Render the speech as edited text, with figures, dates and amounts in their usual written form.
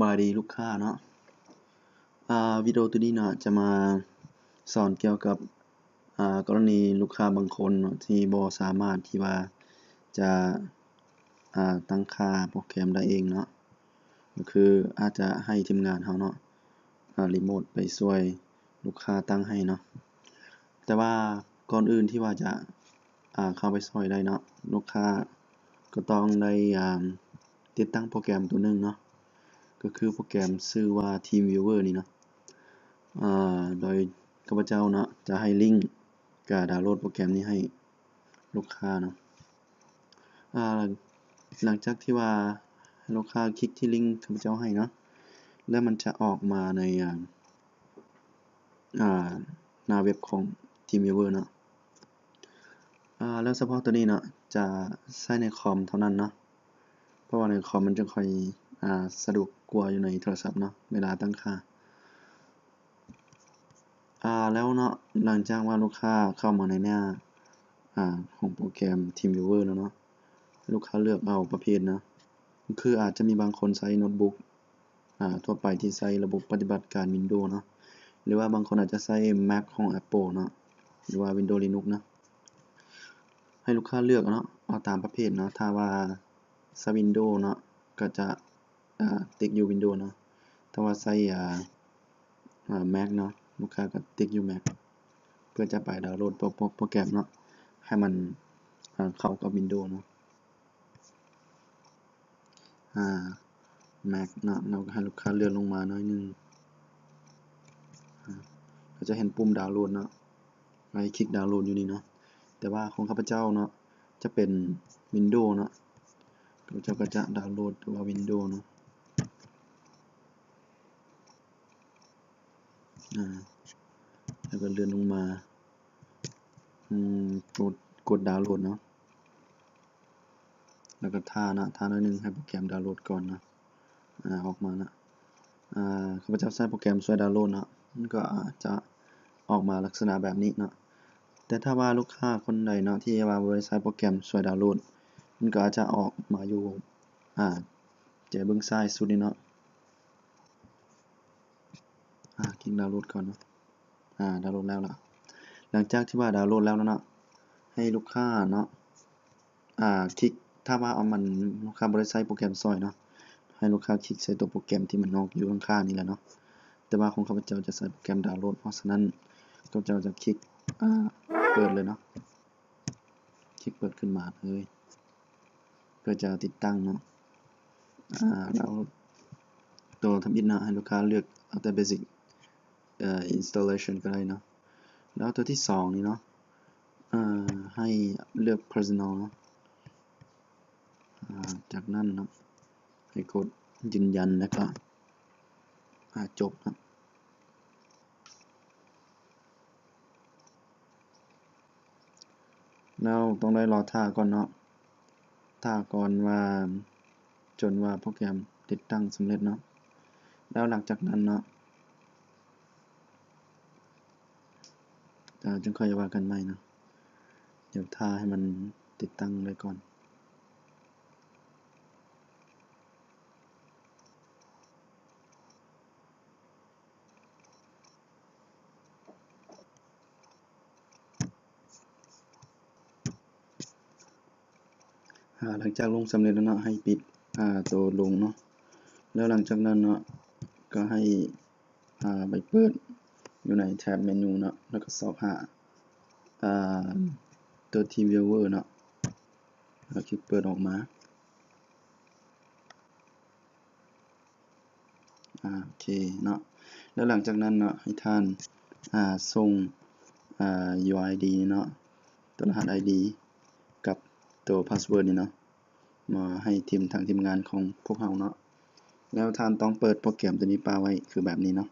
ายดีลูกค้าเนาะวิดีโอตัวนี้เนาะจะมาสอนเกี่ยวกับกรณีลูกค้าบางคนเนาะที่บ่สามารถที่ว่าจะตั้งค่าโปรแกรมได้เองเนาะก็คืออาจจะให้ทีมงานเฮาเนาะรีโมทไปช่วยลูกค้าตั้งให้เนาะแต่ว่าก่อนอื่นที่ว่าจะเข้าไปช่วยได้เนาะลูกค้าก็ต้องได้ติดตั้งโปรแกรมตัวหนึ่งเนาะก็คือโปรแกรมชื่อว่า TeamViewer นี่เนาะโดยข้าพเจ้าเนาะจะให้ลิงก์การดาวน์โหลดโปรแกรมนี้ให้ลูกค้าเนาะหลังจากที่ว่าลูกค้าคลิกที่ลิงก์ข้าพเจ้าให้เนาะแล้วมันจะออกมาในหน้าเว็บของ TeamViewer เนาะแล้วเฉพาะตัวนี้เนาะจะใช้ในคอมเท่านั้นเนาะเพราะว่าในคอมมันจะค่อยสะดวกกว่าอยู่ในโทรศัพท์เนาะเวลาตั้งค่าแล้วเนาะหลังจากว่าลูกค้าเข้ามาในหน้าของโปรแกรม TeamViewer แล้วเนาะลูกค้าเลือกเอาประเภทนะคืออาจจะมีบางคนใช้โน้ตบุ๊กทั่วไปที่ใช้ระบบปฏิบัติการ Windows เนาะหรือว่าบางคนอาจจะใช้ Mac ของ Apple เนาะหรือว่า Windows Linux นะให้ลูกค้าเลือกเนาะเอาตามประเภทเนาะถ้าว่าใช้ Windows เนาะก็จะติ๊กอยู่ Windows เนาะถ้าว่าใช้Mac เนาะลูกค้าก็ติ๊กอยู่ Mac เพื่อจะไปดาวน์โหลดโปรแกรมเนาะให้มันเข้ากับ Windows เนาะMac เนาะเราก็ให้ลูกค้าเลื่อนลงมาหน่อยนึงเราจะเห็นปุ่มดาวน์โหลดเนาะให้คลิกดาวน์โหลดอยู่นี่เนาะแต่ว่าของข้าพเจ้าเนาะจะเป็น Windows เนาะข้าพเจ้าก็จะดาวน์โหลดตัว Windows เนาะแล้วก็เลื่อนลงมากดดาวน์โหลดเนาะแล้วก็ท่าหน่อยนึงให้โปรแกรมดาวน์โหลดก่อนนะออกมานะข้าพเจ้าใช้โปรแกรมช่วยดาวน์โหลดเนาะมันก็อาจจะออกมาลักษณะแบบนี้เนาะแต่ถ้าว่าลูกค้าคนใดเนาะที่ว่าบ่ได้ใช้โปรแกรมช่วยดาวน์โหลดมันก็อาจจะออกมาอยู่เจ้าเบิ่งซ้ายสุดนี่เนาะคลิกดาวน์โหลดก่อนเนาะดาวน์โหลดแล้วล่ะหลังจากที่ว่าดาวน์โหลดแล้วเนาะให้ลูกค้าเนาะคลิกถ้าว่ามันลูกค้าบ่ได้ใช้โปรแกรมช่วยเนาะให้ลูกค้าคลิกใส่ตัวโปรแกรมที่มันอยู่ข้างๆนี่แหละเนาะแต่ว่าของข้าพเจ้าจะใช้โปรแกรมดาวน์โหลดเพราะฉะนั้นข้าพเจ้าจะคลิกเปิดเลยเนาะคลิกเปิดขึ้นมาเลยเพื่อจะติดตั้งเนาะแล้วตัวทำอิฐนะให้ลูกค้าเลือกเอาแต่ basic installation ก็ได้เนาะแล้วตัวที่2นี่เนาะให้เลือก personal เนาะจากนั้นเนาะให้กดยืนยันแล้วก็จบนะแล้วต้องได้รอท่าก่อนเนาะท่าก่อนว่าจนว่าโปรแกรมติดตั้งสำเร็จเนาะแล้วหลังจากนั้นเนาะจึงค่อยว่ากันใหม่นะเดี๋ยวท่าให้มันติดตั้งไว้ก่อนหลังจากลงสำเร็จแล้วเนาะให้ปิดตัวลงเนาะแล้วหลังจากนั้นเนาะก็ให้ไปเปิดอยู่ในแท็บเมนูเนาะแล้วก็สอบหาตัว TeamViewer เนาะแล้วคลิกเปิดออกมาโอเคเนาะแล้วหลังจากนั้นเนาะให้ท่านส่งUID เนาะตัวรหัส ID กับตัว password นี่เนาะมาให้ทางทีมงานของพวกเราเนาะแล้วท่านต้องเปิดโปรแกรมตัวนี้ปาไว้คือแบบนี้เนาะ